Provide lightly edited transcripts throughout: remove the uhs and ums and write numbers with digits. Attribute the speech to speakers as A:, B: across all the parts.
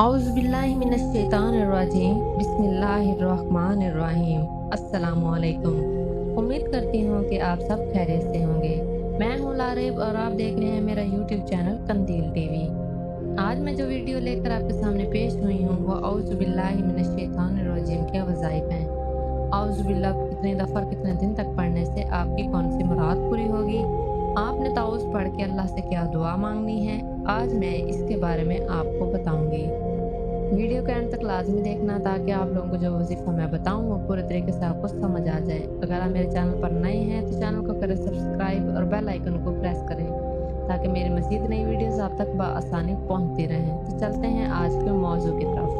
A: औज़ुबिल्लाहिमिनश्शैतानिर्रजीम बिस्मिल्लाहिर्रहमानिर्रहीम। अस्सलामुअलैकुम। उम्मीद करती हूँ कि आप सब खैरियत से होंगे। मैं हूँ लारिब और आप देख रहे हैं मेरा यूट्यूब चैनल कंदील टीवी। आज मैं जो वीडियो लेकर आपके सामने पेश हुई हूँ वो औज़ुबिल्लाहिमिनश्शैतानिर्रजीम के वज़ाइफ़ हैं। औज़ुबिल्लाह कितनी दफ़ा और कितने दिन तक पढ़ने से आपकी कौन सी मुराद पूरी होगी, आपने ताउज़ पढ़ के अल्लाह से क्या दुआ मांगनी है, आज मैं इसके बारे में आपको बताऊंगी। वीडियो के एंड तक लाजमी देखना ताकि आप लोगों को जो वजीफ़ा मैं बताऊं वो पूरे तरीके से आपको समझ आ जाए। अगर आप मेरे चैनल पर नए हैं तो चैनल को करें सब्सक्राइब और बेल आइकन को प्रेस करें ताकि मेरी मज़ीद नई वीडियोस आप तक बआसानी पहुंचती रहें। तो चलते हैं आज के मौजू की तरफ।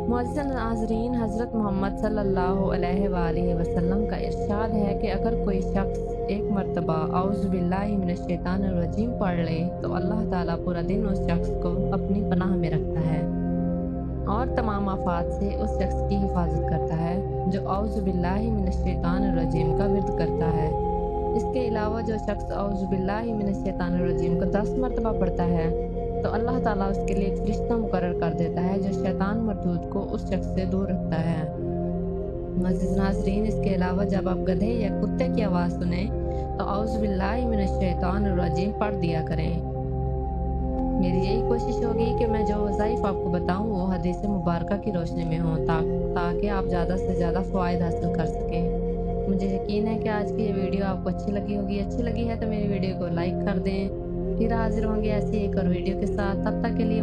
A: मुअज़्ज़िज़ नाज़रीन, हज़रत मोहम्मद सल्लल्लाहु अलैहि वसल्लम का इरशाद है कि अगर कोई शख्स एक मरतबा औज़ुबिल्लाहि मिनश्शैतानिर्रजीम पढ़ ले तो अल्लाह ताला पूरा दिन उस शख्स को अपनी पनाह में रखता है और तमाम आफात से उस शख्स की हिफाजत करता है जो औज़ुबिल्लाहि मिनश्शैतानिर्रजीम का विर्द करता है। इसके अलावा जो शख्स औज़ुबिल्लाहि मिनश्शैतानिर्रजीम को 10 मरतबा पढ़ता है तो अल्लाह ताला उसके लिए एक फरिश्ता मुकर्रर कर देता है जो शैतान मरदूद को उस शख्स से दूर रखता है। मुअज़्ज़िज़ नाज़रीन, इसके अलावा जब आप गधे या कुत्ते की आवाज़ सुने तो औज़ुबिल्लाहि मिनश्शैतानिर्रजीम पढ़ दिया करें। मेरी यही कोशिश होगी कि मैं जो वज़ाइफ़ आपको बताऊं वो हदीस मुबारका की रोशनी में हों ताकि आप ज़्यादा से ज़्यादा फ़वाइद हासिल कर सकें। मुझे यकीन है कि आज की ये वीडियो आपको अच्छी लगी होगी। अच्छी लगी है तो मेरी वीडियो को लाइक कर दें। फिर हाजिर होंगे ऐसी एक और वीडियो के साथ। तब तक के लिए